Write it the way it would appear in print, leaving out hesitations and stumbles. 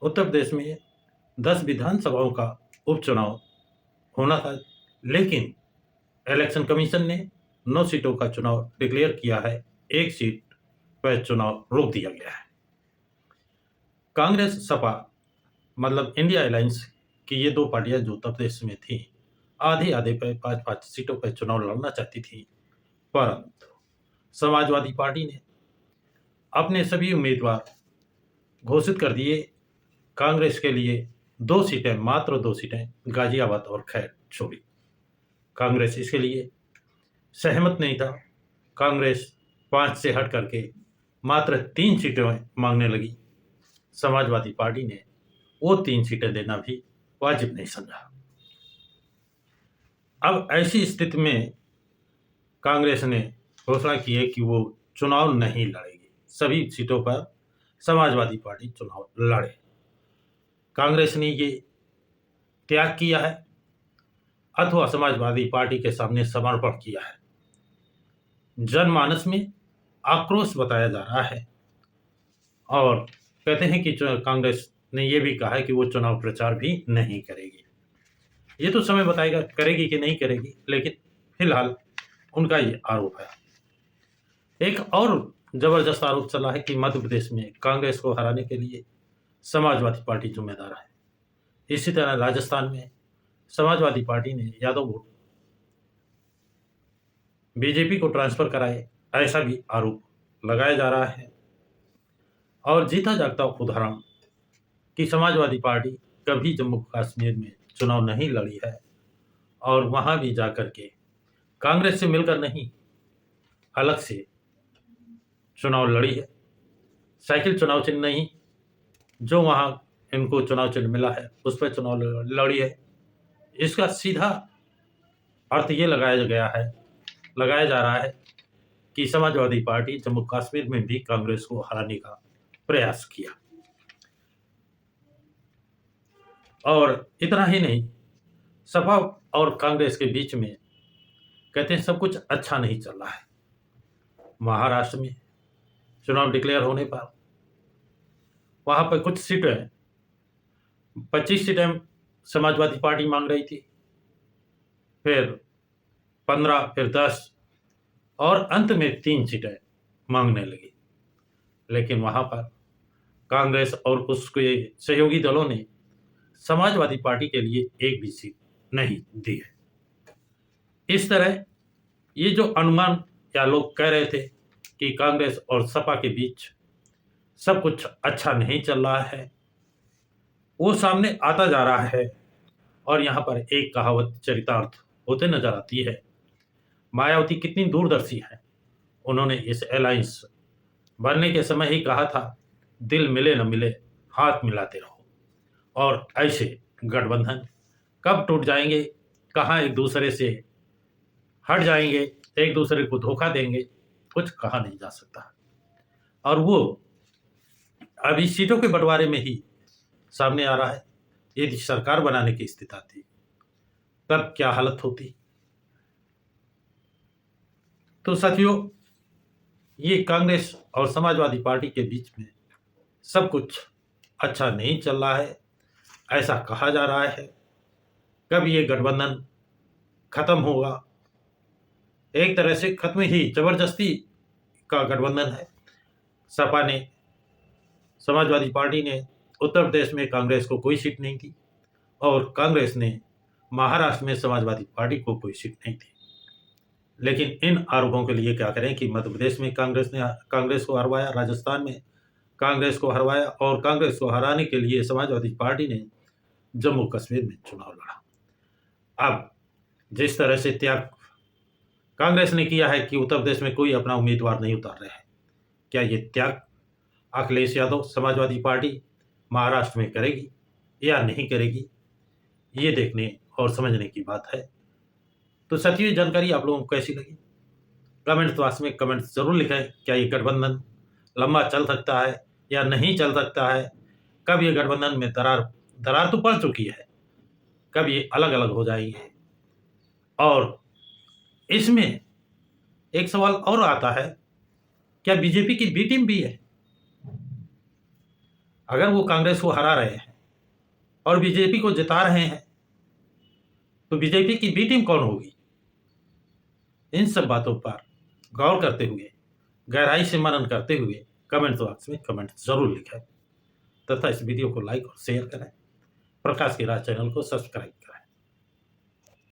उत्तर प्रदेश में 10 विधानसभाओं का उपचुनाव होना था, लेकिन इलेक्शन कमीशन ने 9 सीटों का चुनाव डिक्लेयर किया है। 1 सीट पर चुनाव रोक दिया गया है। कांग्रेस सपा मतलब इंडिया अलायंस की ये 2 पार्टियां जो उत्तर प्रदेश में थी, आधे-आधे पे 5-5 सीटों पर चुनाव लड़ना चाहती थी, परंतु समाजवादी पार्टी ने अपने सभी उम्मीदवार घोषित कर दिए। कांग्रेस के लिए 2 सीटें, मात्र 2 सीटें गाजियाबाद और खैर छोड़ी। कांग्रेस इसके लिए सहमत नहीं था। कांग्रेस 5 से हट करके मात्र 3 सीटें मांगने लगी। समाजवादी पार्टी ने वो 3 सीटें देना भी वाजिब नहीं समझा। अब ऐसी स्थिति में कांग्रेस ने घोषणा की है कि वो चुनाव नहीं लड़ेगी। सभी सीटों पर समाजवादी पार्टी चुनाव लड़े। कांग्रेस ने ये त्याग किया है अथवा समाजवादी पार्टी के सामने समर्पण किया है। जनमानस में आक्रोश बताया जा रहा है और कहते हैं कि कांग्रेस ने यह भी कहा है कि वो चुनाव प्रचार भी नहीं करेगी। ये तो समय बताएगा करेगी कि नहीं करेगी, लेकिन फिलहाल उनका ये आरोप है। एक और जबरदस्त आरोप चला है कि मध्य प्रदेश में कांग्रेस को हराने के लिए समाजवादी पार्टी जिम्मेदार है। इसी तरह राजस्थान में समाजवादी पार्टी ने यादव वोट बीजेपी को ट्रांसफर कराए, ऐसा भी आरोप लगाया जा रहा है। और जीता जागता उदाहरण कि समाजवादी पार्टी कभी जम्मू कश्मीर में चुनाव नहीं लड़ी है और वहां भी जाकर के कांग्रेस से मिलकर नहीं, अलग से चुनाव लड़ी है। साइकिल चुनाव चिन्ह नहीं, जो वहां इनको चुनाव चिन्ह मिला है उस पर चुनाव लड़ी है। इसका सीधा अर्थ ये लगाया जा रहा है कि समाजवादी पार्टी जम्मू कश्मीर में भी कांग्रेस को हराने का प्रयास किया। और इतना ही नहीं, सपा और कांग्रेस के बीच में कहते हैं सब कुछ अच्छा नहीं चल रहा है। महाराष्ट्र में चुनाव डिक्लेयर होने पर वहां पर कुछ सीटें, 25 सीटें समाजवादी पार्टी मांग रही थी, फिर 15, फिर 10 और अंत में 3 सीटें मांगने लगी। लेकिन वहां पर कांग्रेस और उसके सहयोगी दलों ने समाजवादी पार्टी के लिए एक भी सीट नहीं दी है। इस तरह ये जो अनुमान या लोग कह रहे थे कि कांग्रेस और सपा के बीच सब कुछ अच्छा नहीं चल रहा है, वो सामने आता जा रहा है। और यहाँ पर एक कहावत चरितार्थ होते नजर आती है। मायावती कितनी दूरदर्शी है, उन्होंने इस अलायंस बनने के समय ही कहा था, दिल मिले न मिले हाथ मिलाते रहो। और ऐसे गठबंधन कब टूट जाएंगे, कहाँ एक दूसरे से हट जाएंगे, एक दूसरे को धोखा देंगे, कुछ कहा नहीं जा सकता। और वो अभी सीटों के बंटवारे में ही सामने आ रहा है। यदि सरकार बनाने की स्थिति आती तब क्या हालत होती। तो साथियों, ये कांग्रेस और समाजवादी पार्टी के बीच में सब कुछ अच्छा नहीं चल रहा है, ऐसा कहा जा रहा है। कब ये गठबंधन खत्म होगा, एक तरह से खत्म ही, जबरदस्ती का गठबंधन है। सपा ने, समाजवादी पार्टी ने उत्तर प्रदेश में कांग्रेस को कोई सीट नहीं दी और कांग्रेस ने महाराष्ट्र में समाजवादी पार्टी को कोई सीट नहीं दी। लेकिन इन आरोपों के लिए क्या करें कि मध्य प्रदेश में कांग्रेस ने कांग्रेस को हरवाया, राजस्थान में कांग्रेस को हरवाया और कांग्रेस को हराने के लिए समाजवादी पार्टी ने जम्मू कश्मीर में चुनाव लड़ा। अब जिस तरह से त्याग कांग्रेस ने किया है कि उत्तर प्रदेश में कोई अपना उम्मीदवार नहीं उतार रहे हैं, क्या ये त्याग अखिलेश यादव समाजवादी पार्टी महाराष्ट्र में करेगी या नहीं करेगी, ये देखने और समझने की बात है। तो साथियों, जानकारी आप लोगों को कैसी लगी, कमेंट बॉक्स में कमेंट जरूर लिखें। क्या ये गठबंधन लंबा चल सकता है या नहीं चल सकता है, कब ये गठबंधन में दरार तो पड़ चुकी है, कब ये अलग अलग हो जाएंगे। और इसमें एक सवाल और आता है, क्या बीजेपी की बी टीम भी है? अगर वो कांग्रेस को हरा रहे हैं और बीजेपी को जिता रहे हैं तो बीजेपी की बी टीम कौन होगी? इन सब बातों पर गौर करते हुए, गहराई से मनन करते हुए कमेंट बॉक्स में कमेंट जरूर लिखें तथा इस वीडियो को लाइक और शेयर करें। प्रकाश की राह चैनल को सब्सक्राइब करें।